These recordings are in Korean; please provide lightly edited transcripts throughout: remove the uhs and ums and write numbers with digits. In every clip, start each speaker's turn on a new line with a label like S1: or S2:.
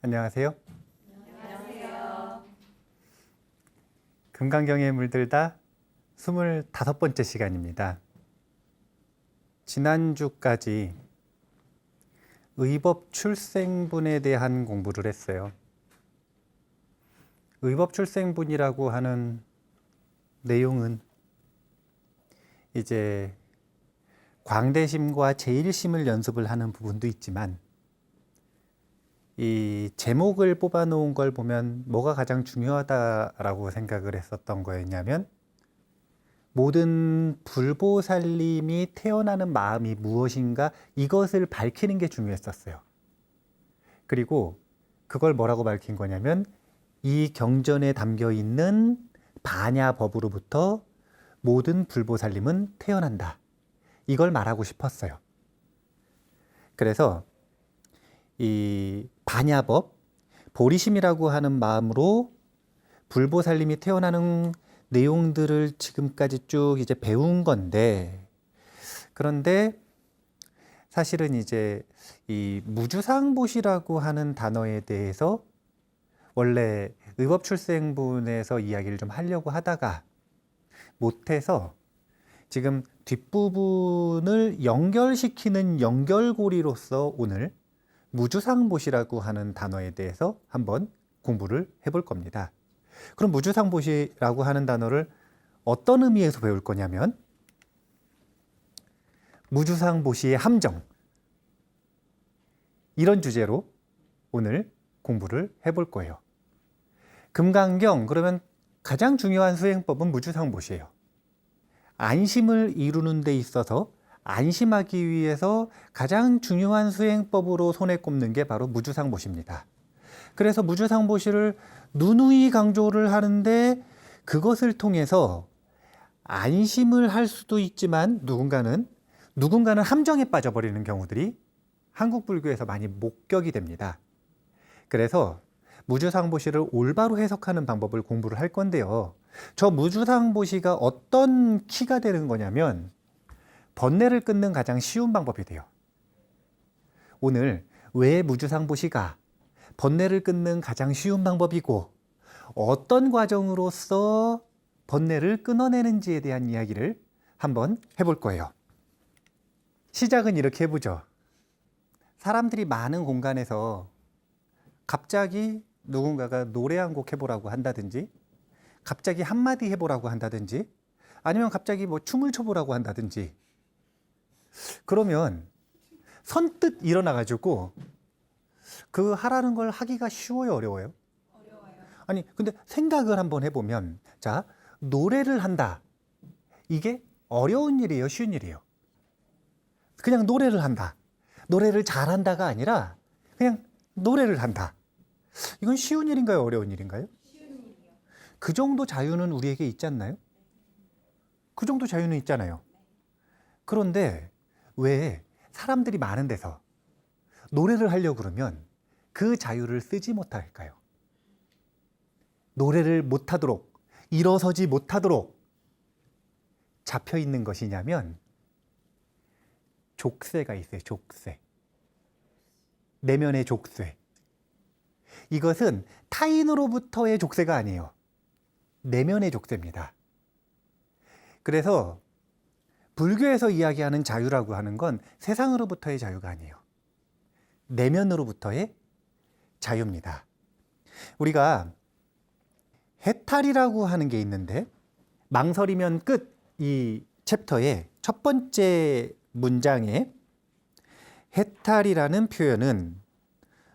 S1: 안녕하세요.
S2: 안녕하세요.
S1: 금강경에 물들다 25번째 시간입니다. 지난주까지 의법 출생분에 대한 공부를 했어요. 의법 출생분이라고 하는 내용은 이제 광대심과 제일심을 연습을 하는 부분도 있지만 이 제목을 뽑아 놓은 걸 보면 뭐가 가장 중요하다라고 생각을 했었던 거였냐면 모든 불보살님이 태어나는 마음이 무엇인가 이것을 밝히는 게 중요했었어요. 그리고 그걸 뭐라고 밝힌 거냐면 이 경전에 담겨 있는 반야법으로부터 모든 불보살님은 태어난다. 이걸 말하고 싶었어요. 그래서 이 반야법, 보리심이라고 하는 마음으로 불보살님이 태어나는 내용들을 지금까지 쭉 이제 배운 건데, 그런데 사실은 이제 이 무주상보시라고 하는 단어에 대해서 원래 의법출생분에서 이야기를 좀 하려고 하다가 못해서 지금 뒷부분을 연결시키는 연결고리로서 오늘 무주상보시라고 하는 단어에 대해서 한번 공부를 해볼 겁니다. 그럼 무주상보시라고 하는 단어를 어떤 의미에서 배울 거냐면 무주상보시의 함정, 이런 주제로 오늘 공부를 해볼 거예요. 금강경, 그러면 가장 중요한 수행법은 무주상보시예요. 안심을 이루는 데 있어서 안심하기 위해서 가장 중요한 수행법으로 손에 꼽는 게 바로 무주상보시입니다. 그래서 무주상보시를 누누이 강조를 하는데 그것을 통해서 안심을 할 수도 있지만 누군가는 함정에 빠져버리는 경우들이 한국 불교에서 많이 목격이 됩니다. 그래서 무주상보시를 올바로 해석하는 방법을 공부를 할 건데요. 저 무주상보시가 어떤 키가 되는 거냐면 번뇌를 끊는 가장 쉬운 방법이 돼요. 오늘 왜 무주상보시가 번뇌를 끊는 가장 쉬운 방법이고 어떤 과정으로서 번뇌를 끊어내는지에 대한 이야기를 한번 해볼 거예요. 시작은 이렇게 해보죠. 사람들이 많은 공간에서 갑자기 누군가가 노래 한 곡 해보라고 한다든지 갑자기 한마디 해보라고 한다든지 아니면 갑자기 뭐 춤을 춰보라고 한다든지 그러면 선뜻 일어나가지고 그 하라는 걸 하기가 쉬워요, 어려워요?
S2: 어려워요.
S1: 아니, 근데 생각을 한번 해보면, 자, 노래를 한다. 이게 어려운 일이에요, 쉬운 일이에요? 그냥 노래를 한다. 노래를 잘한다가 아니라 그냥 노래를 한다. 이건 쉬운 일인가요, 어려운 일인가요?
S2: 쉬운 일이요.
S1: 그 정도 자유는 우리에게 있지 않나요? 그 정도 자유는 있잖아요. 그런데 왜 사람들이 많은 데서 노래를 하려고 그러면 그 자유를 쓰지 못할까요? 노래를 못하도록, 일어서지 못하도록 잡혀 있는 것이냐면 족쇄가 있어요, 족쇄. 내면의 족쇄. 이것은 타인으로부터의 족쇄가 아니에요. 내면의 족쇄입니다. 그래서 불교에서 이야기하는 자유라고 하는 건 세상으로부터의 자유가 아니에요. 내면으로부터의 자유입니다. 우리가 해탈이라고 하는 게 있는데 망설이면 끝, 이 챕터의 첫 번째 문장에 해탈이라는 표현은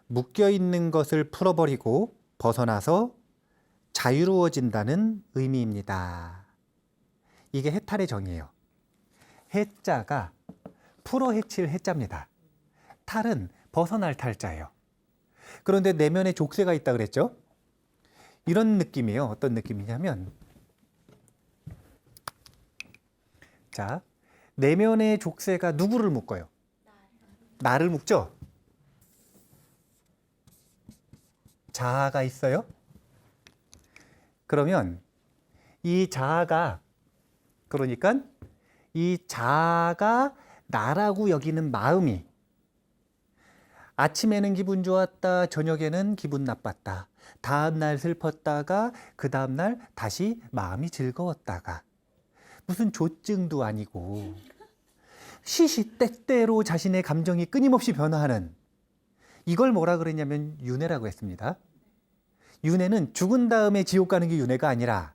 S1: 묶여있는 것을 풀어버리고 벗어나서 자유로워진다는 의미입니다. 이게 해탈의 정의예요. 해자가 풀어 헤칠 해자입니다. 탈은 벗어날 탈자예요. 그런데 내면에 족쇄가 있다 그랬죠? 이런 느낌이에요. 어떤 느낌이냐면, 자, 내면의 족쇄가 누구를 묶어요? 나를 묶죠? 자아가 있어요? 그러면 이 자아가, 그러니까 이 자아가 나라고 여기는 마음이 아침에는 기분 좋았다, 저녁에는 기분 나빴다. 다음날 슬펐다가 그 다음날 다시 마음이 즐거웠다가. 무슨 조증도 아니고 시시때때로 자신의 감정이 끊임없이 변화하는, 이걸 뭐라 그랬냐면 윤회라고 했습니다. 윤회는 죽은 다음에 지옥 가는 게 윤회가 아니라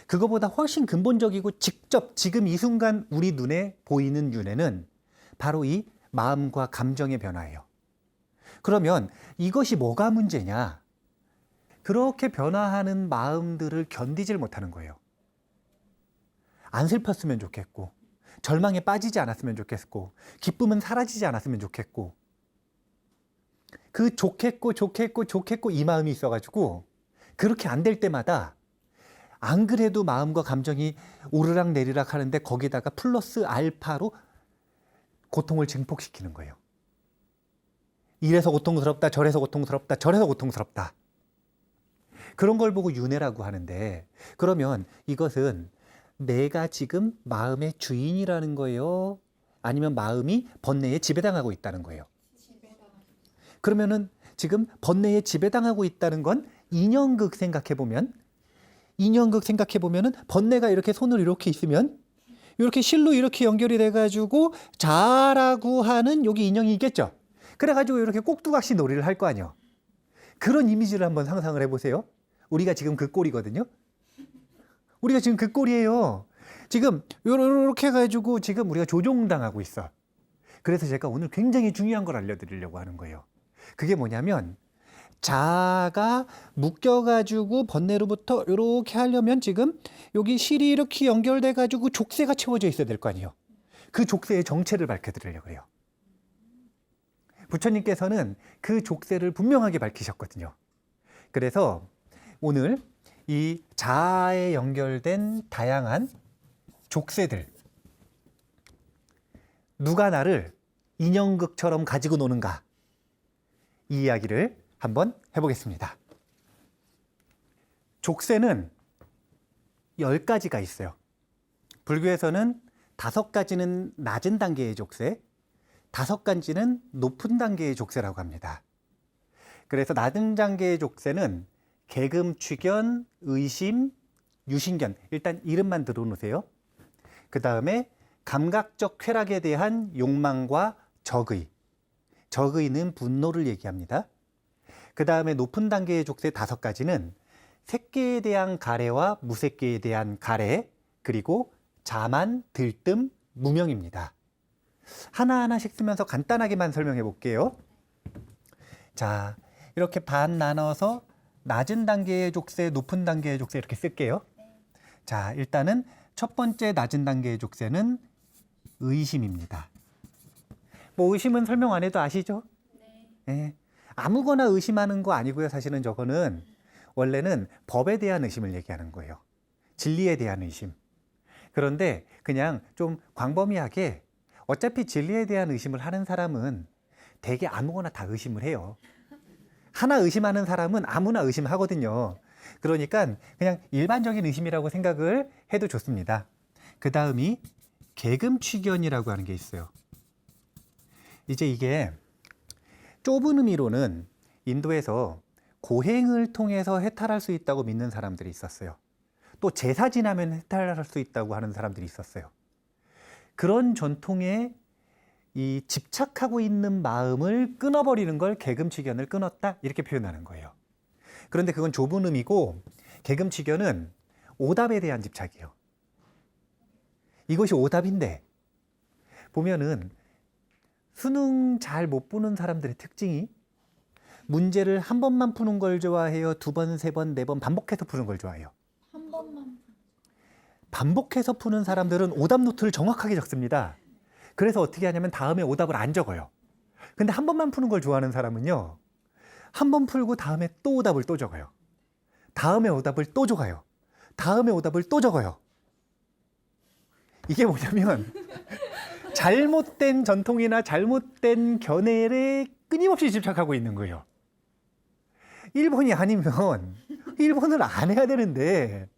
S1: 그거보다 훨씬 근본적이고 직접 지금 이 순간 우리 눈에 보이는 윤회는 바로 이 마음과 감정의 변화예요. 그러면 이것이 뭐가 문제냐? 그렇게 변화하는 마음들을 견디질 못하는 거예요. 안 슬펐으면 좋겠고, 절망에 빠지지 않았으면 좋겠고, 기쁨은 사라지지 않았으면 좋겠고, 그 좋겠고 이 마음이 있어가지고 그렇게 안 될 때마다 안 그래도 마음과 감정이 오르락 내리락 하는데 거기다가 플러스 알파로 고통을 증폭시키는 거예요. 이래서 고통스럽다, 저래서 고통스럽다, 저래서 고통스럽다. 그런 걸 보고 윤회라고 하는데, 그러면 이것은 내가 지금 마음의 주인이라는 거예요? 아니면 마음이 번뇌에 지배당하고 있다는 거예요? 그러면은 지금 번뇌에 지배당하고 있다는 건 인연극 생각해보면은 번뇌가 이렇게 손을 이렇게 있으면 이렇게 실로 이렇게 연결이 돼가지고 자라고 하는 여기 인형이 있겠죠. 그래가지고 이렇게 꼭두각시 놀이를 할 거 아니에요. 그런 이미지를 한번 상상을 해보세요. 우리가 지금 그 꼴이거든요. 우리가 지금 그 꼴이에요. 지금 이렇게 해가지고 지금 우리가 조종당하고 있어. 그래서 제가 오늘 굉장히 중요한 걸 알려드리려고 하는 거예요. 그게 뭐냐면 자가 묶여가지고 번뇌로부터 이렇게 하려면 지금 여기 실이 이렇게 연결돼가지고 족쇄가 채워져 있어야 될 거 아니에요. 그 족쇄의 정체를 밝혀드리려고 해요. 부처님께서는 그 족쇄를 분명하게 밝히셨거든요. 그래서 오늘 이 자아에 연결된 다양한 족쇄들, 누가 나를 인형극처럼 가지고 노는가, 이 이야기를 한번 해보겠습니다. 족쇄는 10가지가 있어요. 불교에서는 5가지는 낮은 단계의 족쇄, 5가지는 높은 단계의 족쇄라고 합니다. 그래서 낮은 단계의 족쇄는 계금, 취견, 의심, 유신견, 일단 이름만 들어놓으세요. 그 다음에 감각적 쾌락에 대한 욕망과 적의, 적의는 분노를 얘기합니다. 그 다음에 높은 단계의 족쇄 5가지는 색계에 대한 가래와 무색계에 대한 가래, 그리고 자만, 들뜸, 무명입니다. 하나하나씩 쓰면서 간단하게만 설명해 볼게요. 자, 이렇게 반 나눠서 낮은 단계의 족쇄, 높은 단계의 족쇄 이렇게 쓸게요. 자, 일단은 첫 번째 낮은 단계의 족쇄는 의심입니다. 뭐 의심은 설명 안 해도 아시죠? 네. 아무거나 의심하는 거 아니고요. 사실은 저거는 원래는 법에 대한 의심을 얘기하는 거예요. 진리에 대한 의심. 그런데 그냥 좀 광범위하게 어차피 진리에 대한 의심을 하는 사람은 되게 아무거나 다 의심을 해요. 하나 의심하는 사람은 아무나 의심하거든요. 그러니까 그냥 일반적인 의심이라고 생각을 해도 좋습니다. 그 다음이 계금취견이라고 하는 게 있어요. 이제 이게 좁은 의미로는 인도에서 고행을 통해서 해탈할 수 있다고 믿는 사람들이 있었어요. 또 제사 지나면 해탈할 수 있다고 하는 사람들이 있었어요. 그런 전통에 이 집착하고 있는 마음을 끊어버리는 걸 계금취견을 끊었다, 이렇게 표현하는 거예요. 그런데 그건 좁은 의미고, 계금취견은 오답에 대한 집착이에요. 이것이 오답인데, 보면은 수능 잘 못 보는 사람들의 특징이 문제를 한 번만 푸는 걸 좋아해요? 2번, 3번, 4번 반복해서 푸는 걸 좋아해요?
S2: 한 번만.
S1: 반복해서 푸는 사람들은 오답 노트를 정확하게 적습니다. 그래서 어떻게 하냐면 다음에 오답을 안 적어요. 근데 한 번만 푸는 걸 좋아하는 사람은요, 한 번 풀고 다음에 또 오답을 또 적어요. 다음에 오답을 또 적어요. 다음에 오답을 또 적어요. 이게 뭐냐면 잘못된 전통이나 잘못된 견해에 끊임없이 집착하고 있는 거예요. 1번이 아니면 1번을 안 해야 되는데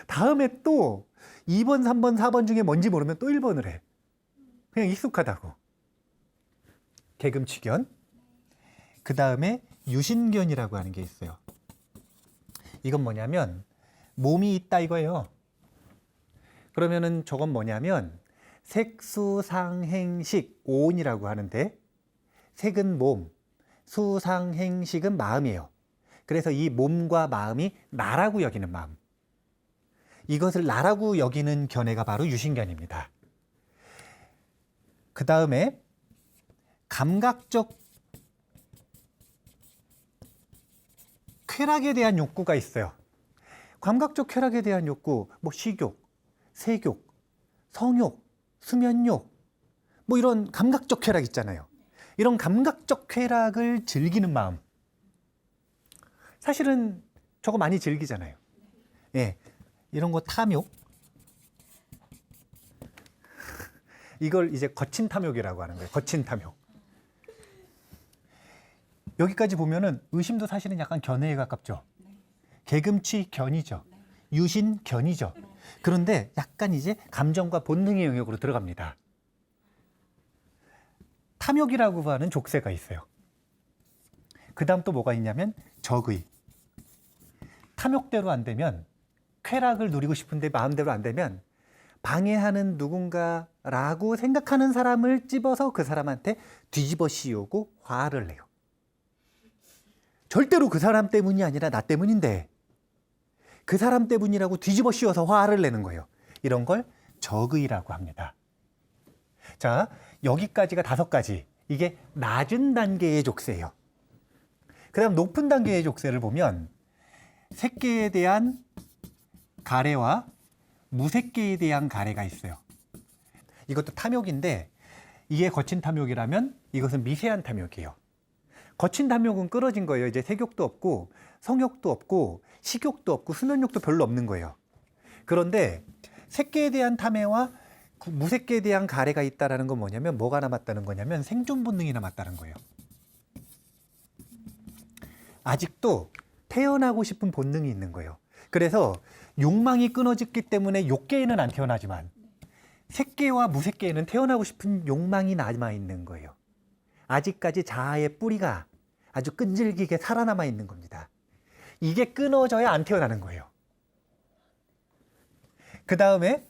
S1: 다음에 또 2번, 3번, 4번 중에 뭔지 모르면 또 1번을 해. 그냥 익숙하다고. 계금취견. 그 다음에 유신견이라고 하는 게 있어요. 이건 뭐냐면 몸이 있다 이거예요. 그러면은 저건 뭐냐면 색수상행식 오온이라고 하는데, 색은 몸, 수상행식은 마음이에요. 그래서 이 몸과 마음이 나라고 여기는 마음, 이것을 나라고 여기는 견해가 바로 유신견입니다. 그 다음에 감각적 쾌락에 대한 욕구가 있어요. 감각적 쾌락에 대한 욕구, 뭐 식욕, 색욕, 성욕, 수면욕, 뭐 이런 감각적 쾌락 있잖아요. 이런 감각적 쾌락을 즐기는 마음, 사실은 저거 많이 즐기잖아요. 예, 이런 거 탐욕, 이걸 이제 거친 탐욕이라고 하는 거예요. 거친 탐욕. 여기까지 보면은 의심도 사실은 약간 견해에 가깝죠. 개금치 견이죠. 유신 견이죠. 그런데 약간 이제 감정과 본능의 영역으로 들어갑니다. 탐욕이라고 하는 족쇄가 있어요. 그 다음 또 뭐가 있냐면 적의. 탐욕대로 안 되면, 쾌락을 누리고 싶은데 마음대로 안 되면 방해하는 누군가라고 생각하는 사람을 찝어서 그 사람한테 뒤집어 씌우고 화를 내요. 절대로 그 사람 때문이 아니라 나 때문인데 그 사람 때문이라고 뒤집어 씌워서 화를 내는 거예요. 이런 걸 적의라고 합니다. 자, 여기까지가 5가지. 이게 낮은 단계의 족쇄예요. 그 다음 높은 단계의 족쇄를 보면 색계에 대한 가래와 무색계에 대한 가래가 있어요. 이것도 탐욕인데, 이게 거친 탐욕이라면 이것은 미세한 탐욕이에요. 거친 탐욕은 끊어진 거예요. 이제 색욕도 없고 성욕도 없고 식욕도 없고 수면욕도 별로 없는 거예요. 그런데 색계에 대한 탐해와 무색계에 대한 가래가 있다는 건 뭐냐면, 뭐가 남았다는 거냐면 생존 본능이 남았다는 거예요. 아직도 태어나고 싶은 본능이 있는 거예요. 그래서 욕망이 끊어졌기 때문에 욕계에는 안 태어나지만 색계와 무색계에는 태어나고 싶은 욕망이 남아있는 거예요. 아직까지 자아의 뿌리가 아주 끈질기게 살아남아 있는 겁니다. 이게 끊어져야 안 태어나는 거예요. 그 다음에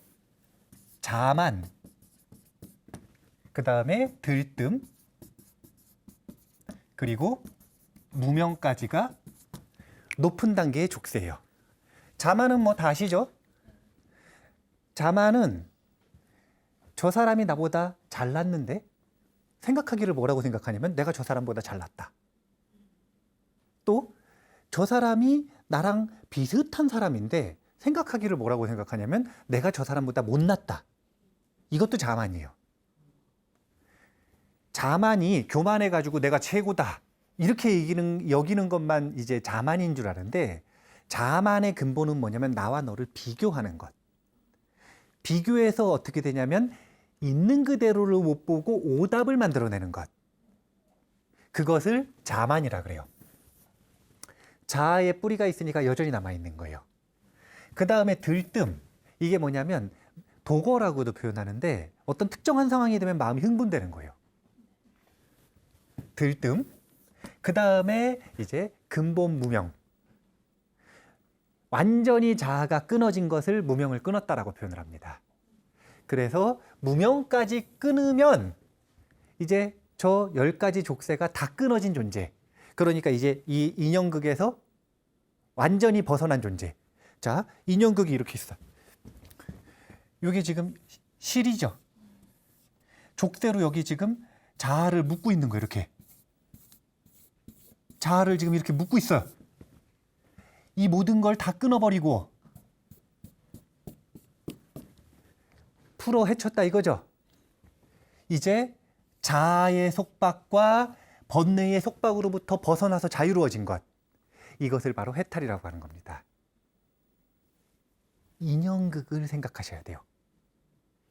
S1: 자만, 그 다음에 들뜸, 그리고 무명까지가 높은 단계의 족쇄예요. 자만은 뭐 다 아시죠? 자만은 저 사람이 나보다 잘났는데 생각하기를 뭐라고 생각하냐면 내가 저 사람보다 잘났다. 또 저 사람이 나랑 비슷한 사람인데 생각하기를 뭐라고 생각하냐면 내가 저 사람보다 못났다. 이것도 자만이에요. 자만이 교만해가지고 내가 최고다 이렇게 여기는 것만 이제 자만인 줄 아는데, 자만의 근본은 뭐냐면 나와 너를 비교하는 것. 비교해서 어떻게 되냐면 있는 그대로를 못 보고 오답을 만들어내는 것. 그것을 자만이라 그래요. 자아의 뿌리가 있으니까 여전히 남아있는 거예요. 그 다음에 들뜸. 이게 뭐냐면 도거라고도 표현하는데 어떤 특정한 상황이 되면 마음이 흥분되는 거예요. 들뜸. 그 다음에 이제 근본 무명. 완전히 자아가 끊어진 것을 무명을 끊었다라고 표현을 합니다. 그래서 무명까지 끊으면 이제 저 10가지 족쇄가 다 끊어진 존재. 그러니까 이제 이 인연극에서 완전히 벗어난 존재. 자, 인연극이 이렇게 있어. 이게 지금 실이죠. 족쇄로 여기 지금 자아를 묶고 있는 거예요. 이렇게. 자아를 지금 이렇게 묶고 있어요. 이 모든 걸 다 끊어버리고 풀어 헤쳤다 이거죠. 이제 자아의 속박과 번뇌의 속박으로부터 벗어나서 자유로워진 것. 이것을 바로 해탈이라고 하는 겁니다. 인연극을 생각하셔야 돼요.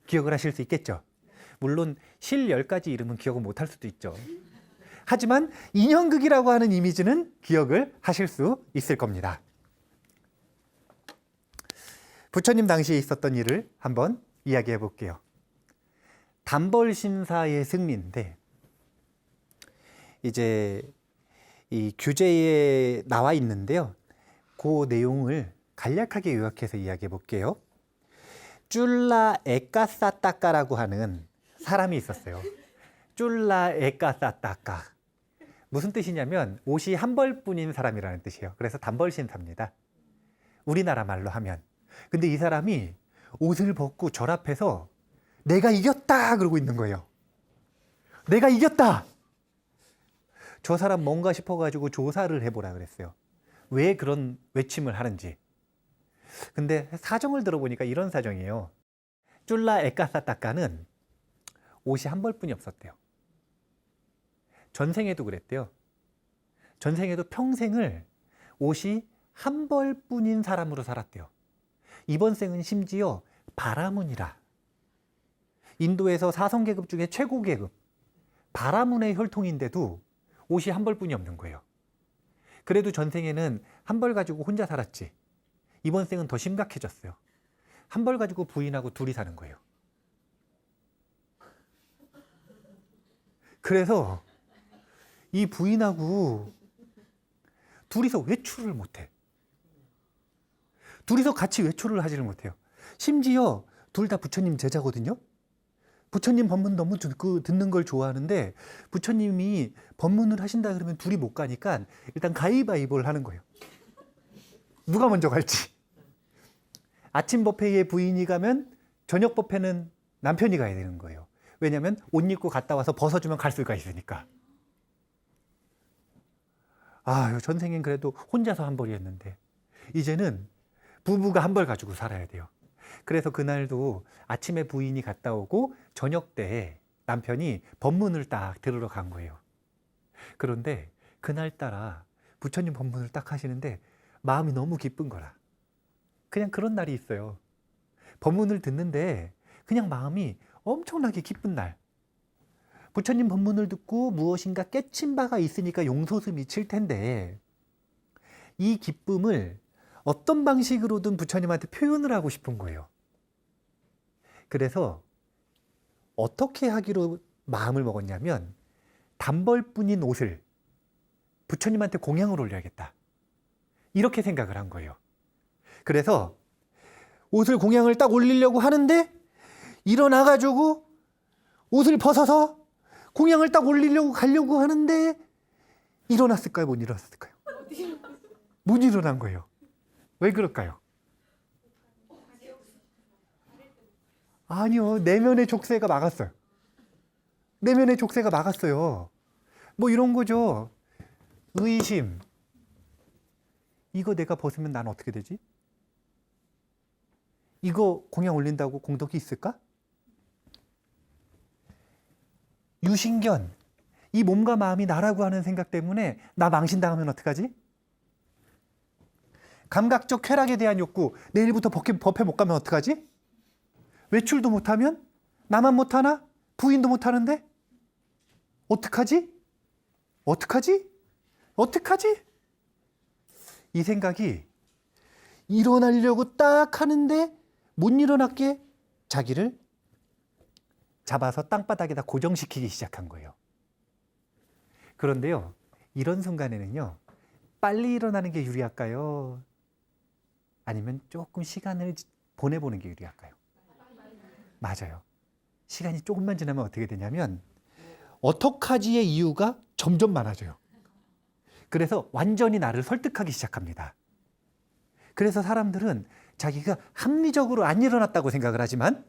S1: 기억을 하실 수 있겠죠? 물론 실 10가지 이름은 기억을 못할 수도 있죠. 하지만 인연극이라고 하는 이미지는 기억을 하실 수 있을 겁니다. 부처님 당시에 있었던 일을 한번 이야기해 볼게요. 단벌심사의 승리인데, 이제 이 교재에 나와 있는데요. 그 내용을 간략하게 요약해서 이야기해 볼게요. 쫄라 에까사따까라고 하는 사람이 있었어요. 쫄라 에까사따까. 무슨 뜻이냐면 옷이 한 벌뿐인 사람이라는 뜻이에요. 그래서 단벌신사입니다. 우리나라 말로 하면. 근데 이 사람이 옷을 벗고 절 앞에서 내가 이겼다 그러고 있는 거예요. 내가 이겼다. 저 사람 뭔가 싶어가지고 조사를 해보라 그랬어요. 왜 그런 외침을 하는지. 근데 사정을 들어보니까 이런 사정이에요. 쫄라 에까사따까는 옷이 한 벌뿐이 없었대요. 전생에도 그랬대요. 전생에도 평생을 옷이 한 벌뿐인 사람으로 살았대요. 이번 생은 심지어 바라문이라. 인도에서 사성계급 중에 최고 계급 바라문의 혈통인데도 옷이 한 벌뿐이 없는 거예요. 그래도 전생에는 한 벌 가지고 혼자 살았지. 이번 생은 더 심각해졌어요. 한 벌 가지고 부인하고 둘이 사는 거예요. 그래서 이 부인하고 둘이서 외출을 못해. 둘이서 같이 외출을 하지를 못해요. 심지어 둘 다 부처님 제자거든요. 부처님 법문 너무 듣는 걸 좋아하는데 부처님이 법문을 하신다 그러면 둘이 못 가니까 일단 가위바위보를 하는 거예요. 누가 먼저 갈지. 아침 법회에 부인이 가면 저녁 법회는 남편이 가야 되는 거예요. 왜냐하면 옷 입고 갔다 와서 벗어주면 갈 수가 있으니까. 전생엔 그래도 혼자서 한 벌이었는데 이제는 부부가 한 벌 가지고 살아야 돼요. 그래서 그날도 아침에 부인이 갔다 오고 저녁 때 남편이 법문을 딱 들으러 간 거예요. 그런데 그날따라 부처님 법문을 딱 하시는데 마음이 너무 기쁜 거라. 그냥 그런 날이 있어요. 법문을 듣는데 그냥 마음이 엄청나게 기쁜 날. 부처님 법문을 듣고 무엇인가 깨친 바가 있으니까 용솟음이 칠 텐데 이 기쁨을 어떤 방식으로든 부처님한테 표현을 하고 싶은 거예요. 그래서 어떻게 하기로 마음을 먹었냐면 단벌뿐인 옷을 부처님한테 공양을 올려야겠다. 이렇게 생각을 한 거예요. 그래서 옷을 공양을 딱 올리려고 하는데 일어나가지고 옷을 벗어서 공양을 딱 올리려고 가려고 하는데 일어났을까요? 못 일어났을까요? 못 일어난 거예요. 왜 그럴까요? 아니요. 내면의 족쇄가 막았어요. 내면의 족쇄가 막았어요. 뭐 이런 거죠. 의심. 이거 내가 벗으면 난 어떻게 되지? 이거 공양 올린다고 공덕이 있을까? 유신견. 이 몸과 마음이 나라고 하는 생각 때문에 나 망신당하면 어떡하지? 감각적 쾌락에 대한 욕구. 내일부터 법회 못 가면 어떡하지? 외출도 못하면? 나만 못하나? 부인도 못하는데? 어떡하지? 어떡하지? 어떡하지? 이 생각이 일어나려고 딱 하는데 못 일어났게 자기를 잡아서 땅바닥에다 고정시키기 시작한 거예요. 그런데요, 이런 순간에는요, 빨리 일어나는 게 유리할까요? 아니면 조금 시간을 보내보는 게 유리할까요? 맞아요. 시간이 조금만 지나면 어떻게 되냐면 어떡하지의 이유가 점점 많아져요. 그래서 완전히 나를 설득하기 시작합니다. 그래서 사람들은 자기가 합리적으로 안 일어났다고 생각을 하지만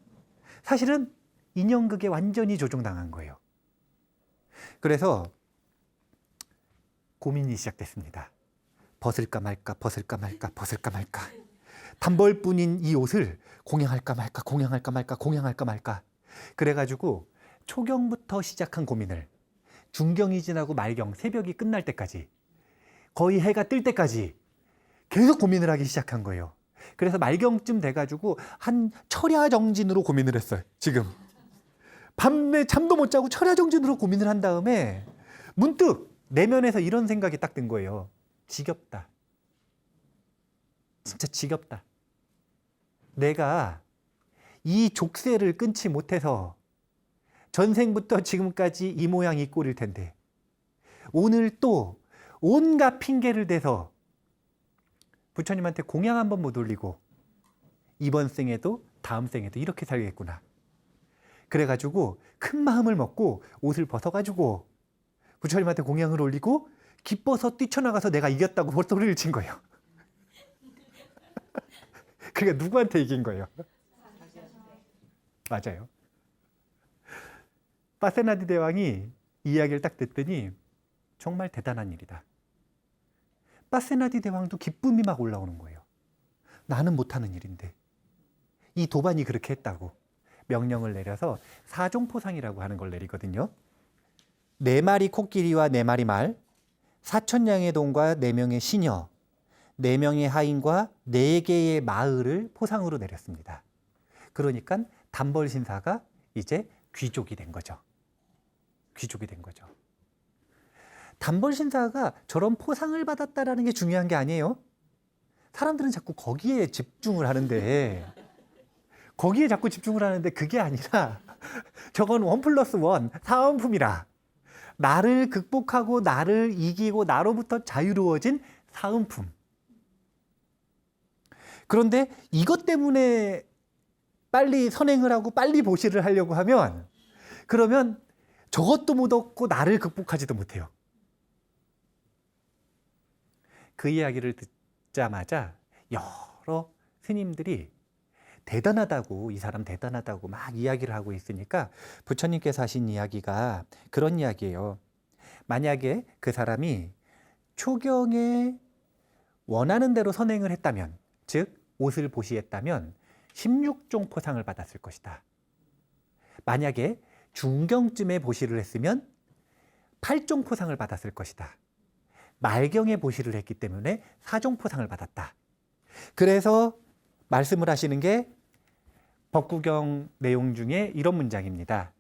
S1: 사실은 인연극에 완전히 조종당한 거예요. 그래서 고민이 시작됐습니다. 벗을까 말까, 벗을까 말까, 벗을까 말까. 단벌뿐인 이 옷을 공양할까 말까, 공양할까 말까, 공양할까 말까. 그래가지고 초경부터 시작한 고민을 중경이 지나고 말경, 새벽이 끝날 때까지 거의 해가 뜰 때까지 계속 고민을 하기 시작한 거예요. 그래서 말경쯤 돼가지고 한 철야정진으로 고민을 했어요. 지금 밤에 잠도 못 자고 철야정진으로 고민을 한 다음에 문득 내면에서 이런 생각이 딱 든 거예요. 지겹다. 진짜 지겹다. 내가 이 족쇄를 끊지 못해서 전생부터 지금까지 이 모양 이 꼴일 텐데 오늘 또 온갖 핑계를 대서 부처님한테 공양 한번 못 올리고 이번 생에도 다음 생에도 이렇게 살겠구나. 그래가지고 큰 마음을 먹고 옷을 벗어가지고 부처님한테 공양을 올리고 기뻐서 뛰쳐나가서 내가 이겼다고 헛소리를 친 거예요. 그러니까 누구한테 이긴 거예요? 맞아요. 파세나디 대왕이 이 이야기를 딱 듣더니 정말 대단한 일이다. 파세나디 대왕도 기쁨이 막 올라오는 거예요. 나는 못하는 일인데 이 도반이 그렇게 했다고 명령을 내려서 사종포상이라고 하는 걸 내리거든요. 4마리 코끼리와 4마리 말, 4,000냥의 동과 4명의 시녀, 4명의 하인과 4개의 마을을 포상으로 내렸습니다. 그러니까 단벌신사가 이제 귀족이 된 거죠. 귀족이 된 거죠. 단벌신사가 저런 포상을 받았다라는 게 중요한 게 아니에요. 사람들은 자꾸 거기에 집중을 하는데 그게 아니라 저건 1+1 사은품이라. 나를 극복하고 나를 이기고 나로부터 자유로워진 사은품. 그런데 이것 때문에 빨리 선행을 하고 빨리 보시를 하려고 하면 그러면 저것도 못 얻고 나를 극복하지도 못해요. 그 이야기를 듣자마자 여러 스님들이 대단하다고, 이 사람 대단하다고 막 이야기를 하고 있으니까 부처님께서 하신 이야기가 그런 이야기예요. 만약에 그 사람이 초경에 원하는 대로 선행을 했다면, 즉 옷을 보시했다면 16종 포상을 받았을 것이다. 만약에 중경쯤에 보시를 했으면 8종 포상을 받았을 것이다. 말경에 보시를 했기 때문에 4종 포상을 받았다. 그래서 말씀을 하시는 게 법구경 내용 중에 이런 문장입니다.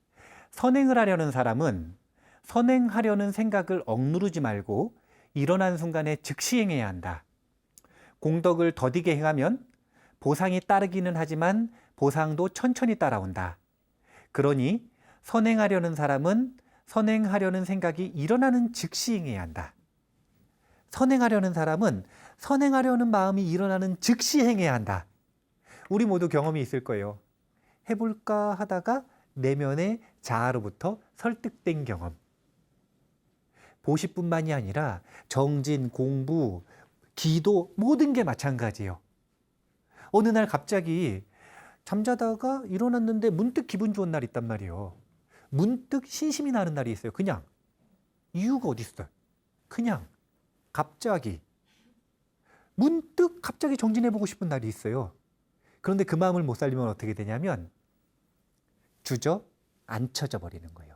S1: 선행을 하려는 사람은 선행하려는 생각을 억누르지 말고 일어난 순간에 즉시 행해야 한다. 공덕을 더디게 행하면 보상이 따르기는 하지만 보상도 천천히 따라온다. 그러니 선행하려는 사람은 선행하려는 생각이 일어나는 즉시 행해야 한다. 선행하려는 사람은 선행하려는 마음이 일어나는 즉시 행해야 한다. 우리 모두 경험이 있을 거예요. 해볼까 하다가 내면의 자아로부터 설득된 경험. 보시뿐만이 아니라 정진, 공부, 기도 모든 게 마찬가지예요. 어느 날 갑자기 잠자다가 일어났는데 문득 기분 좋은 날이 있단 말이에요. 문득 신심이 나는 날이 있어요. 그냥. 이유가 어디 있어요? 그냥 갑자기 문득 갑자기 정진해보고 싶은 날이 있어요. 그런데 그 마음을 못 살리면 어떻게 되냐면 주저앉혀져 버리는 거예요.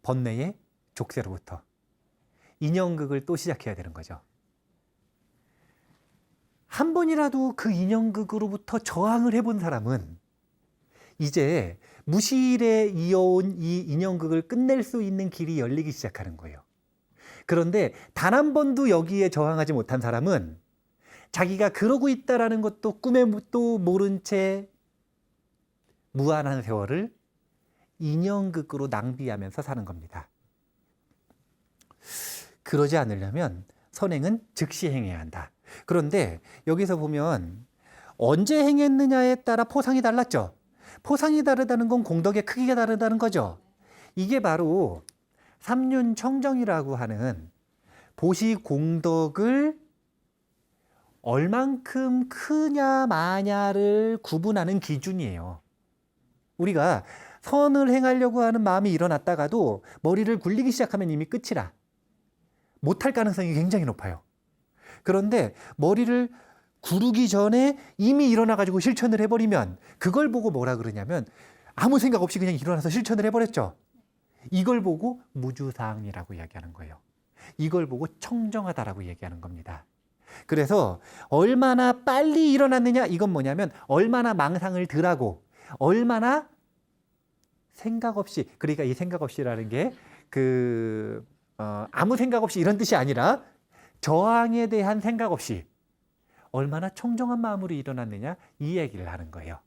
S1: 번뇌의 족쇄로부터. 인연극을 또 시작해야 되는 거죠. 한 번이라도 그 인연극으로부터 저항을 해본 사람은 이제 무실에 이어온 이 인연극을 끝낼 수 있는 길이 열리기 시작하는 거예요. 그런데 단 한 번도 여기에 저항하지 못한 사람은 자기가 그러고 있다라는 것도 꿈에 또 모른 채 무한한 세월을 인연극으로 낭비하면서 사는 겁니다. 그러지 않으려면 선행은 즉시 행해야 한다. 그런데 여기서 보면 언제 행했느냐에 따라 포상이 달랐죠. 포상이 다르다는 건 공덕의 크기가 다르다는 거죠. 이게 바로 삼륜청정이라고 하는 보시 공덕을 얼만큼 크냐 마냐를 구분하는 기준이에요. 우리가 선을 행하려고 하는 마음이 일어났다가도 머리를 굴리기 시작하면 이미 끝이라. 못할 가능성이 굉장히 높아요. 그런데 머리를 구르기 전에 이미 일어나가지고 실천을 해버리면 그걸 보고 뭐라 그러냐면 아무 생각 없이 그냥 일어나서 실천을 해버렸죠. 이걸 보고 무주상이라고 이야기하는 거예요. 이걸 보고 청정하다라고 얘기하는 겁니다. 그래서 얼마나 빨리 일어났느냐 이건 뭐냐면 얼마나 망상을 덜하고 얼마나 생각 없이, 그러니까 이 생각 없이라는 게 아무 생각 없이 이런 뜻이 아니라 저항에 대한 생각 없이 얼마나 청정한 마음으로 일어났느냐 이 얘기를 하는 거예요.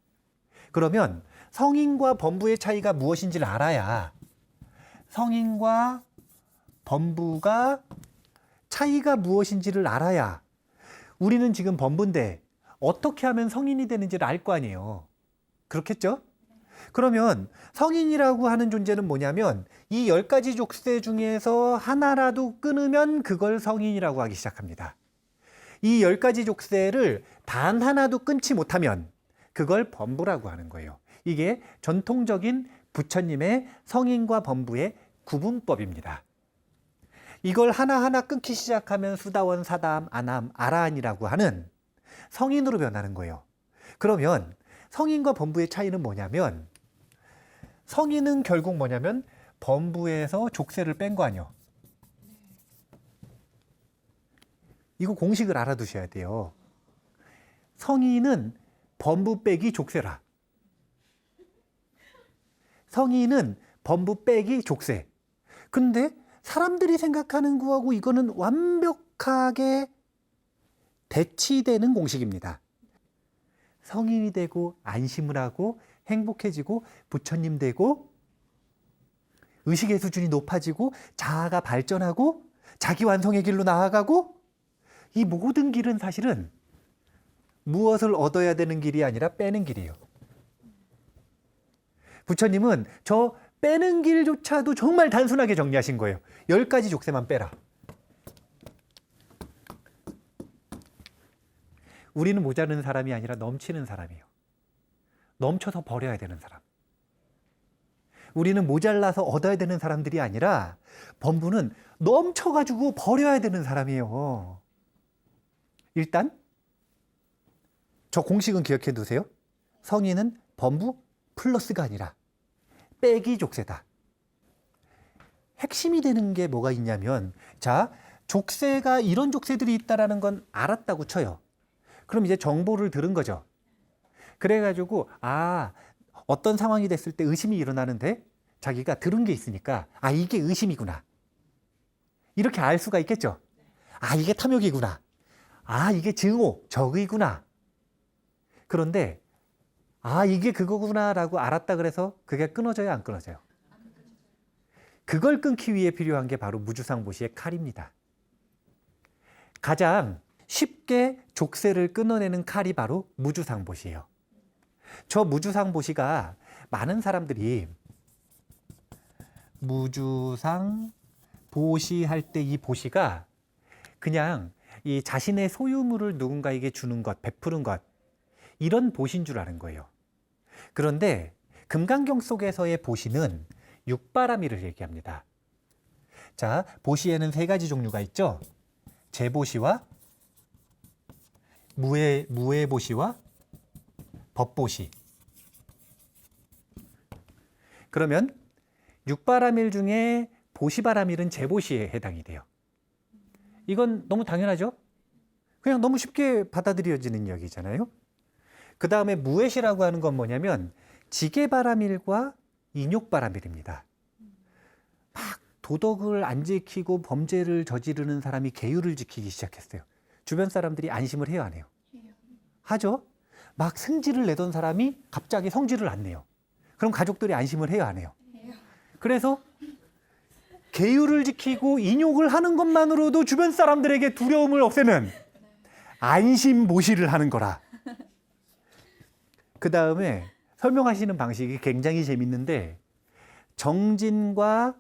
S1: 그러면 성인과 범부의 차이가 무엇인지를 알아야 성인과 범부가 차이가 무엇인지를 알아야 우리는 지금 범부인데 어떻게 하면 성인이 되는지를 알 거 아니에요. 그렇겠죠? 그러면 성인이라고 하는 존재는 뭐냐면 이 10가지 족쇄 중에서 하나라도 끊으면 그걸 성인이라고 하기 시작합니다. 이 10가지 족쇄를 단 하나도 끊지 못하면 그걸 범부라고 하는 거예요. 이게 전통적인 부처님의 성인과 범부의 구분법입니다. 이걸 하나하나 끊기 시작하면 수다원, 사다함, 아남, 아라한이라고 하는 성인으로 변하는 거예요. 그러면 성인과 범부의 차이는 뭐냐면 성인은 결국 뭐냐면 범부에서 족쇄를 뺀 거 아니에요. 이거 공식을 알아두셔야 돼요. 성인은 범부 빼기 족쇄라. 성인은 범부 빼기 족쇄. 근데 사람들이 생각하는 거하고 이거는 완벽하게 대치되는 공식입니다. 성인이 되고 안심을 하고 행복해지고 부처님 되고 의식의 수준이 높아지고 자아가 발전하고 자기 완성의 길로 나아가고 이 모든 길은 사실은 무엇을 얻어야 되는 길이 아니라 빼는 길이에요. 부처님은 저 빼는 길조차도 정말 단순하게 정리하신 거예요. 10가지 족쇄만 빼라. 우리는 모자르는 사람이 아니라 넘치는 사람이에요. 넘쳐서 버려야 되는 사람. 우리는 모자라서 얻어야 되는 사람들이 아니라 범부는 넘쳐가지고 버려야 되는 사람이에요. 일단 저 공식은 기억해 두세요. 성인은 범부 플러스가 아니라 빼기 족쇄다. 핵심이 되는 게 뭐가 있냐면 자, 족쇄가 이런 족쇄들이 있다는 건 알았다고 쳐요. 그럼 이제 정보를 들은 거죠. 그래가지고 어떤 상황이 됐을 때 의심이 일어나는데 자기가 들은 게 있으니까 이게 의심이구나. 이렇게 알 수가 있겠죠. 이게 탐욕이구나. 이게 증오, 적의구나. 그런데 이게 그거구나라고 알았다 그래서 그게 끊어져요, 안 끊어져요? 그걸 끊기 위해 필요한 게 바로 무주상보시의 칼입니다. 가장 쉽게 족쇄를 끊어내는 칼이 바로 무주상보시예요. 저 무주상보시가 많은 사람들이 무주상보시 할 때 이 보시가 그냥 이 자신의 소유물을 누군가에게 주는 것, 베푸는 것 이런 보시인 줄 아는 거예요. 그런데 금강경 속에서의 보시는 육바라밀을 얘기합니다. 자, 보시에는 3가지 종류가 있죠. 재보시와 무해보시와 법보시. 그러면 육바라밀 중에 보시바라밀은 재보시에 해당이 돼요. 이건 너무 당연하죠? 그냥 너무 쉽게 받아들여지는 이야기잖아요. 그 다음에 무해시라고 하는 건 뭐냐면 지게바라밀과 인욕바라밀입니다. 막 도덕을 안 지키고 범죄를 저지르는 사람이 계율을 지키기 시작했어요. 주변 사람들이 안심을 해요, 안 해요? 하죠? 막 승질을 내던 사람이 갑자기 성질을 안 내요. 그럼 가족들이 안심을 해요, 안 해요? 그래서 계율을 지키고 인욕을 하는 것만으로도 주변 사람들에게 두려움을 없애는 안심보시를 하는 거라. 그 다음에 설명하시는 방식이 굉장히 재밌는데 정진과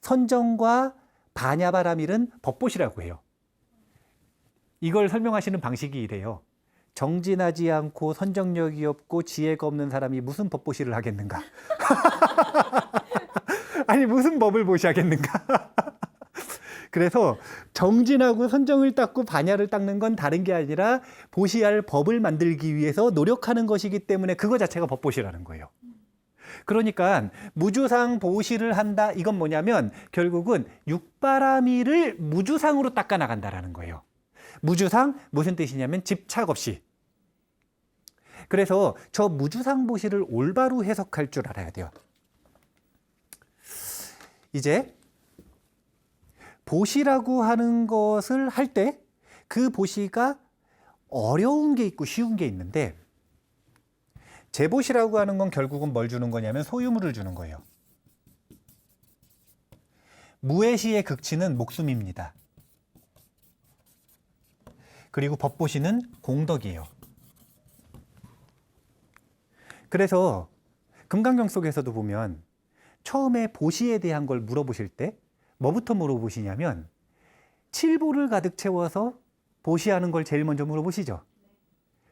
S1: 선정과 반야바라밀은 법보시라고 해요. 이걸 설명하시는 방식이 이래요. 정진하지 않고 선정력이 없고 지혜가 없는 사람이 무슨 법보시를 하겠는가? 아니 무슨 법을 보시하겠는가? 그래서 정진하고 선정을 닦고 반야를 닦는 건 다른 게 아니라 보시할 법을 만들기 위해서 노력하는 것이기 때문에 그거 자체가 법보시라는 거예요. 그러니까 무주상 보시를 한다. 이건 뭐냐면 결국은 육바라밀을 무주상으로 닦아 나간다라는 거예요. 무주상 무슨 뜻이냐면 집착 없이. 그래서 저 무주상 보시를 올바로 해석할 줄 알아야 돼요. 이제 보시라고 하는 것을 할 때 그 보시가 어려운 게 있고 쉬운 게 있는데 재보시라고 하는 건 결국은 뭘 주는 거냐면 소유물을 주는 거예요. 무해시의 극치는 목숨입니다. 그리고 법보시는 공덕이에요. 그래서 금강경 속에서도 보면 처음에 보시에 대한 걸 물어보실 때 뭐부터 물어보시냐면 칠보를 가득 채워서 보시하는 걸 제일 먼저 물어보시죠.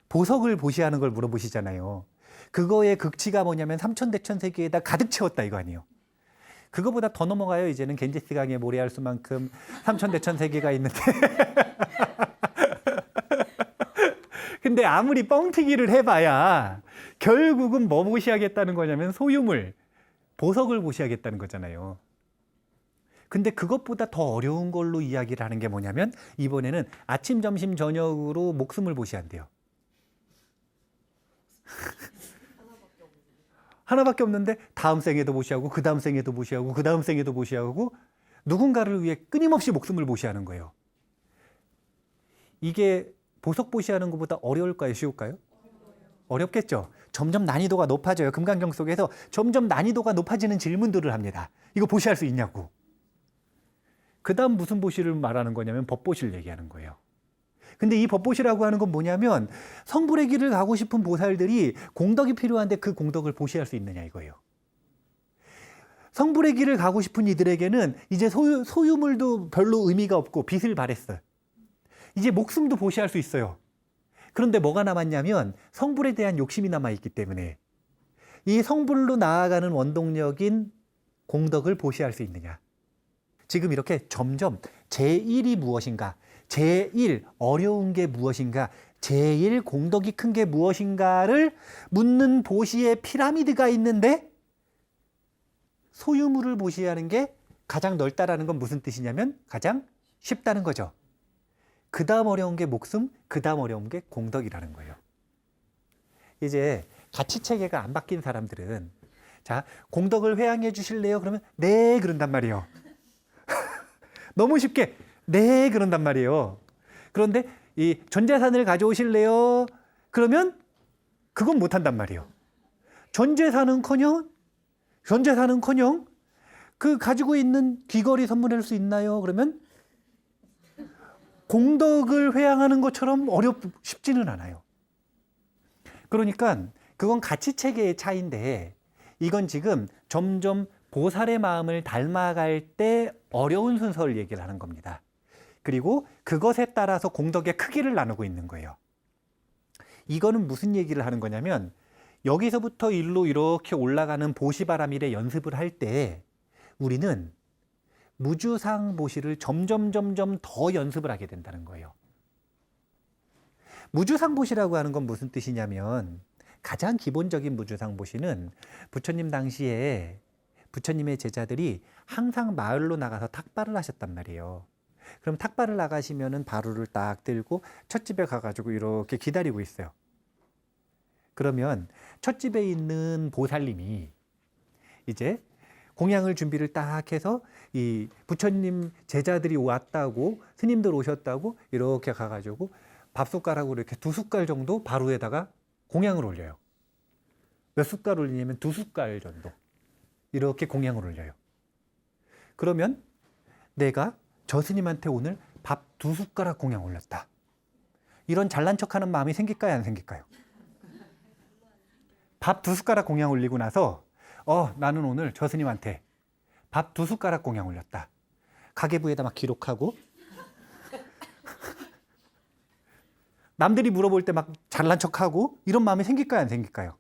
S1: 보석을 보시하는 걸 물어보시잖아요. 그거의 극치가 뭐냐면 삼천대천세계에다 가득 채웠다 이거 아니에요. 그거보다 더 넘어가요. 이제는 겐지스 강에 모래알 수만큼 삼천대천세계가 있는데 근데 아무리 뻥튀기를 해봐야 결국은 뭐 보시하겠다는 거냐면 소유물, 보석을 보시하겠다는 거잖아요. 근데 그것보다 더 어려운 걸로 이야기를 하는 게 뭐냐면 이번에는 아침, 점심, 저녁으로 목숨을 보시한대요. 하나밖에 없는데 다음 생에도 보시하고 그 다음 생에도 보시하고 그 다음 생에도 보시하고 누군가를 위해 끊임없이 목숨을 보시하는 거예요. 이게 보석 보시하는 것보다 어려울까요? 쉬울까요? 어렵겠죠. 점점 난이도가 높아져요. 금강경 속에서 점점 난이도가 높아지는 질문들을 합니다. 이거 보시할 수 있냐고. 그 다음 무슨 보시를 말하는 거냐면 법보시를 얘기하는 거예요. 근데 이 법보시라고 하는 건 뭐냐면 성불의 길을 가고 싶은 보살들이 공덕이 필요한데 그 공덕을 보시할 수 있느냐 이거예요. 성불의 길을 가고 싶은 이들에게는 이제 소유물도 별로 의미가 없고 빚을 발했어요. 이제 목숨도 보시할 수 있어요. 그런데 뭐가 남았냐면 성불에 대한 욕심이 남아있기 때문에 이 성불로 나아가는 원동력인 공덕을 보시할 수 있느냐. 지금 이렇게 점점 제1이 무엇인가, 제1 어려운 게 무엇인가, 제1 공덕이 큰 게 무엇인가를 묻는 보시의 피라미드가 있는데 소유물을 보시하는 게 가장 넓다라는 건 무슨 뜻이냐면 가장 쉽다는 거죠. 그 다음 어려운 게 목숨, 그 다음 어려운 게 공덕이라는 거예요. 이제 가치체계가 안 바뀐 사람들은 자, 공덕을 회양해 주실래요? 그러면 네 그런단 말이에요. 너무 쉽게 네 그런단 말이에요. 그런데 이 전재산을 가져오실래요? 그러면 그건 못한단 말이에요. 전재산은커녕 그 가지고 있는 귀걸이 선물할 수 있나요? 그러면 공덕을 회양하는 것처럼 쉽지는 않아요. 그러니까 그건 가치체계의 차이인데 이건 지금 점점 보살의 마음을 닮아갈 때 어려운 순서를 얘기를 하는 겁니다. 그리고 그것에 따라서 공덕의 크기를 나누고 있는 거예요. 이거는 무슨 얘기를 하는 거냐면 여기서부터 일로 이렇게 올라가는 보시바라밀의 연습을 할 때 우리는 무주상보시를 점점 더 연습을 하게 된다는 거예요. 무주상보시라고 하는 건 무슨 뜻이냐면 가장 기본적인 무주상보시는 부처님 당시에 부처님의 제자들이 항상 마을로 나가서 탁발을 하셨단 말이에요. 그럼 탁발을 나가시면은 바루를 딱 들고 찻집에 가가지고 이렇게 기다리고 있어요. 그러면 찻집에 있는 보살님이 이제 공양을 준비를 딱 해서 이 부처님 제자들이 왔다고 스님들 오셨다고 이렇게 가가지고 밥숟가락으로 이렇게 2숟갈 정도 바루에다가 공양을 올려요. 몇 숟갈 올리냐면 2숟갈 정도 이렇게 공양을 올려요. 그러면 내가 저 스님한테 오늘 밥 2숟가락 공양 올렸다. 이런 잘난 척하는 마음이 생길까요? 안 생길까요? 밥 2숟가락 공양 올리고 나서 나는 오늘 저 스님한테 밥 2숟가락 공양 올렸다. 가계부에다 막 기록하고 남들이 물어볼 때 막 잘난 척하고 이런 마음이 생길까요? 안 생길까요?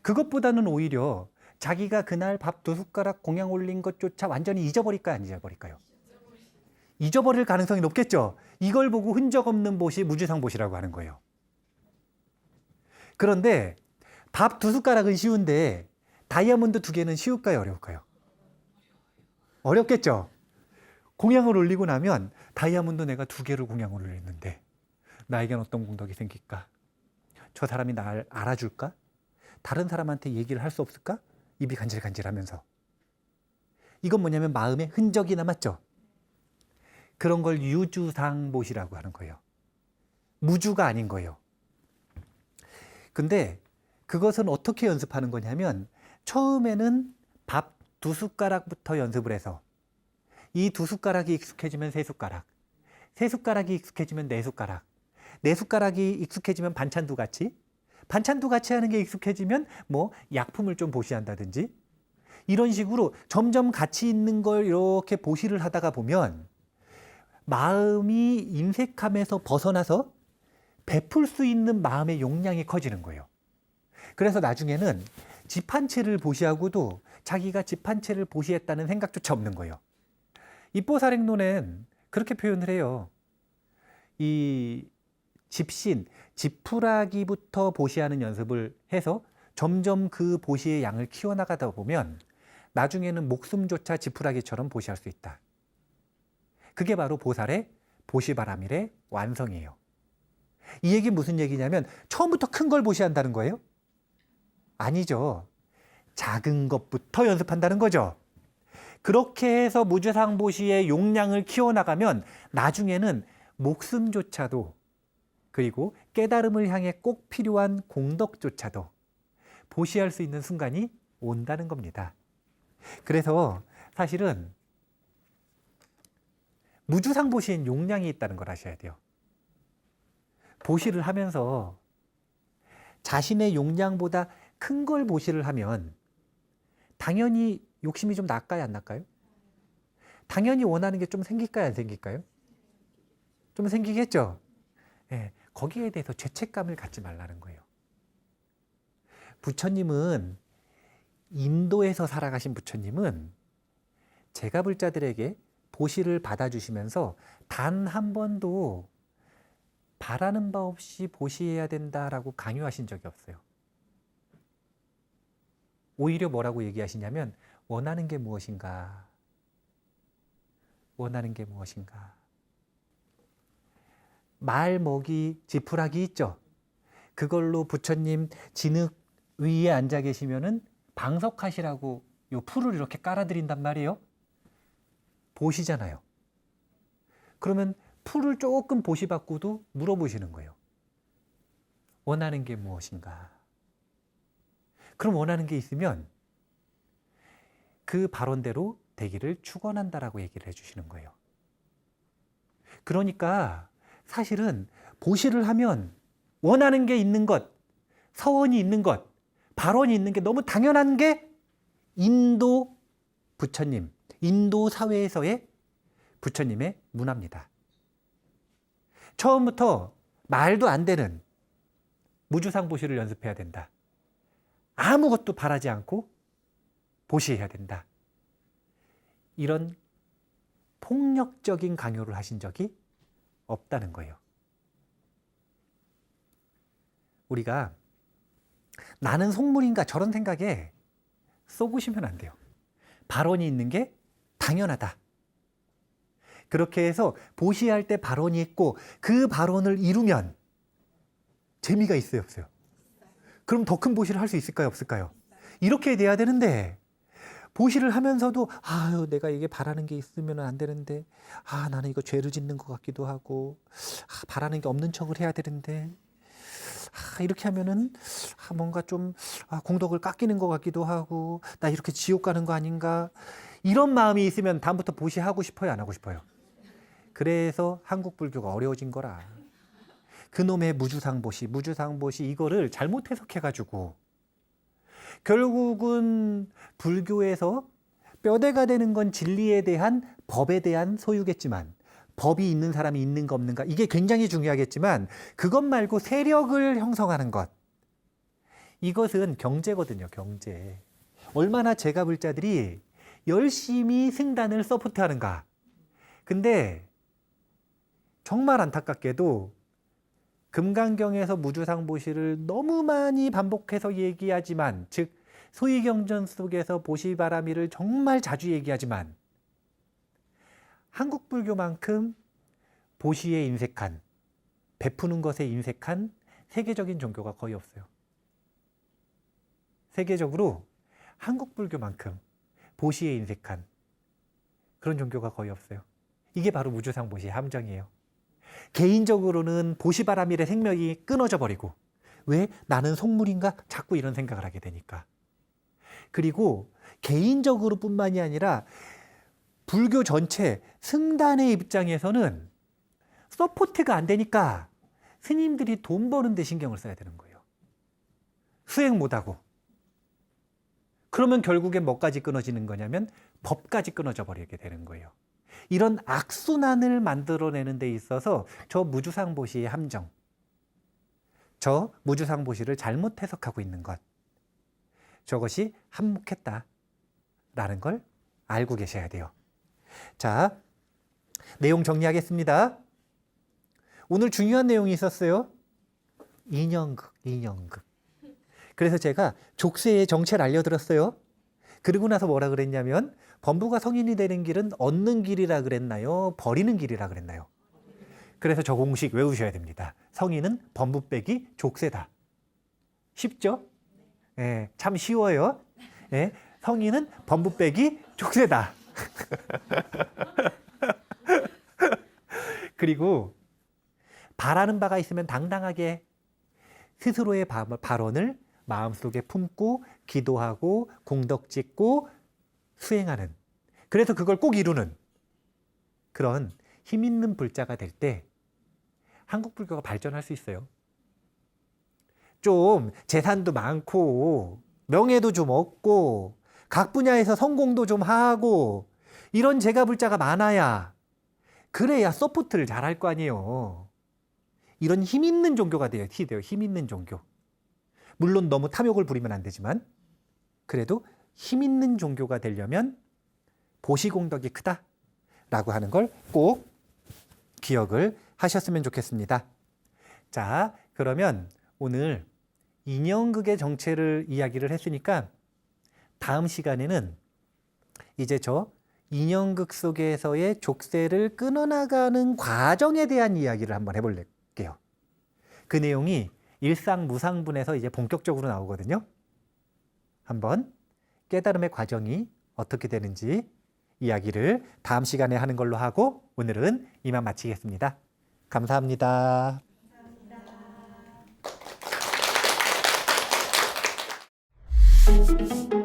S1: 그것보다는 오히려 자기가 그날 밥 2숟가락 공양 올린 것조차 완전히 잊어버릴까요? 안 잊어버릴까요? 잊어버릴 가능성이 높겠죠. 이걸 보고 흔적 없는 보시 무주상보시라고 하는 거예요. 그런데 밥 2숟가락은 쉬운데 다이아몬드 2개는 쉬울까요? 어려울까요? 어렵겠죠. 공양을 올리고 나면 다이아몬드 내가 2개를 공양을 올렸는데 나에겐 어떤 공덕이 생길까? 저 사람이 날 알아줄까? 다른 사람한테 얘기를 할 수 없을까? 입이 간질간질하면서. 이건 뭐냐면 마음에 흔적이 남았죠. 그런 걸 유주상보시라고 하는 거예요. 무주가 아닌 거예요. 근데 그것은 어떻게 연습하는 거냐면 처음에는 밥 2숟가락부터 연습을 해서 이 두 숟가락이 익숙해지면 세 숟가락, 세 숟가락이 익숙해지면 네 숟가락, 네 숟가락이 익숙해지면 반찬도 같이, 반찬도 같이 하는 게 익숙해지면 뭐 약품을 좀 보시한다든지 이런 식으로 점점 같이 있는 걸 이렇게 보시를 하다가 보면 마음이 인색함에서 벗어나서 베풀 수 있는 마음의 용량이 커지는 거예요. 그래서 나중에는 집 한 채를 보시하고도 자기가 집 한 채를 보시했다는 생각조차 없는 거예요. 입보살행론엔 그렇게 표현을 해요. 이 집신, 지푸라기부터 보시하는 연습을 해서 점점 그 보시의 양을 키워나가다 보면 나중에는 목숨조차 지푸라기처럼 보시할 수 있다. 그게 바로 보살의 보시바라밀의 완성이에요. 이 얘기 무슨 얘기냐면 처음부터 큰 걸 보시한다는 거예요? 아니죠. 작은 것부터 연습한다는 거죠. 그렇게 해서 무주상보시의 용량을 키워나가면 나중에는 목숨조차도 그리고 깨달음을 향해 꼭 필요한 공덕조차도 보시할 수 있는 순간이 온다는 겁니다. 그래서 사실은 무주상보시엔 용량이 있다는 걸 아셔야 돼요. 보시를 하면서 자신의 용량보다 큰 걸 보시를 하면 당연히 욕심이 좀 날까요, 안 날까요? 당연히 원하는 게 좀 생길까요, 안 생길까요? 좀 생기겠죠? 예, 거기에 대해서 죄책감을 갖지 말라는 거예요. 부처님은 인도에서 살아가신 부처님은 제가불자들에게 보시를 받아주시면서 단 한 번도 바라는 바 없이 보시해야 된다라고 강요하신 적이 없어요. 오히려 뭐라고 얘기하시냐면 원하는 게 무엇인가? 원하는 게 무엇인가? 말, 먹이, 지푸라기 있죠? 그걸로 부처님 진흙 위에 앉아 계시면은 방석하시라고 요 풀을 이렇게 깔아드린단 말이에요. 보시잖아요. 그러면 풀을 조금 보시받고도 물어보시는 거예요. 원하는 게 무엇인가? 그럼 원하는 게 있으면 그 발언대로 되기를 축원한다라고 얘기를 해주시는 거예요. 그러니까 사실은 보시를 하면 원하는 게 있는 것, 서원이 있는 것, 발언이 있는 게 너무 당연한 게 인도 부처님, 인도 사회에서의 부처님의 문화입니다. 처음부터 말도 안 되는 무주상보시를 연습해야 된다. 아무것도 바라지 않고 보시해야 된다. 이런 폭력적인 강요를 하신 적이 없다는 거예요. 우리가 나는 속물인가 저런 생각에 쏘구시면 안 돼요. 발언이 있는 게 당연하다. 그렇게 해서 보시할 때 발언이 있고 그 발언을 이루면 재미가 있어요, 없어요? 그럼 더 큰 보시를 할 수 있을까요, 없을까요? 이렇게 돼야 되는데 보시를 하면서도 아유 내가 이게 바라는 게 있으면 안 되는데 나는 이거 죄를 짓는 것 같기도 하고 바라는 게 없는 척을 해야 되는데 이렇게 하면은 뭔가 좀 공덕을 깎이는 것 같기도 하고 나 이렇게 지옥 가는 거 아닌가 이런 마음이 있으면 다음부터 보시하고 싶어요, 안 하고 싶어요? 그래서 한국 불교가 어려워진 거라. 그놈의 무주상보시 이거를 잘못 해석해가지고 결국은 불교에서 뼈대가 되는 건 진리에 대한 법에 대한 소유겠지만 법이 있는 사람이 있는가 없는가 이게 굉장히 중요하겠지만 그것 말고 세력을 형성하는 것 이것은 경제거든요. 경제. 얼마나 제가불자들이 열심히 승단을 서포트하는가. 근데 정말 안타깝게도 금강경에서 무주상보시를 너무 많이 반복해서 얘기하지만 즉 소위경전 속에서 보시바라밀을 정말 자주 얘기하지만 한국 불교만큼 보시에 인색한 베푸는 것에 인색한 세계적인 종교가 거의 없어요. 세계적으로 한국 불교만큼 보시에 인색한 그런 종교가 거의 없어요. 이게 바로 무주상보시의 함정이에요. 개인적으로는 보시바라밀의 생명이 끊어져 버리고 왜? 나는 속물인가? 자꾸 이런 생각을 하게 되니까. 그리고 개인적으로 뿐만이 아니라 불교 전체 승단의 입장에서는 서포트가 안 되니까 스님들이 돈 버는 데 신경을 써야 되는 거예요. 수행 못하고. 그러면 결국엔 뭐까지 끊어지는 거냐면 법까지 끊어져 버리게 되는 거예요. 이런 악순환을 만들어내는 데 있어서 저 무주상보시의 함정, 저 무주상보시를 잘못 해석하고 있는 것, 저것이 한몫했다라는 걸 알고 계셔야 돼요. 자, 내용 정리하겠습니다. 오늘 중요한 내용이 있었어요. 인연극. 그래서 제가 족쇄의 정체를 알려드렸어요. 그리고 나서 뭐라 그랬냐면 범부가 성인이 되는 길은 얻는 길이라 그랬나요? 버리는 길이라 그랬나요? 그래서 저 공식 외우셔야 됩니다. 성인은 범부 빼기 족쇄다. 쉽죠? 예, 참 쉬워요. 예, 성인은 범부 빼기 족쇄다. 그리고 바라는 바가 있으면 당당하게 스스로의 발언을 마음속에 품고 기도하고 공덕 짓고 수행하는, 그래서 그걸 꼭 이루는 그런 힘 있는 불자가 될 때 한국 불교가 발전할 수 있어요. 좀 재산도 많고 명예도 좀 얻고 각 분야에서 성공도 좀 하고 이런 재가 불자가 많아야, 그래야 서포트를 잘 할 거 아니에요. 이런 힘 있는 종교가 돼요. 힘 있는 종교. 물론 너무 탐욕을 부리면 안 되지만 그래도 힘 있는 종교가 되려면 보시공덕이 크다라고 하는 걸 꼭 기억을 하셨으면 좋겠습니다. 자, 그러면 오늘 인연극의 정체를 이야기를 했으니까 다음 시간에는 이제 저 인연극 속에서의 족쇄를 끊어나가는 과정에 대한 이야기를 한번 해볼게요. 그 내용이 일상무상분에서 이제 본격적으로 나오거든요. 한번 깨달음의 과정이 어떻게 되는지 이야기를 다음 시간에 하는 걸로 하고 오늘은 이만 마치겠습니다. 감사합니다.
S2: 감사합니다.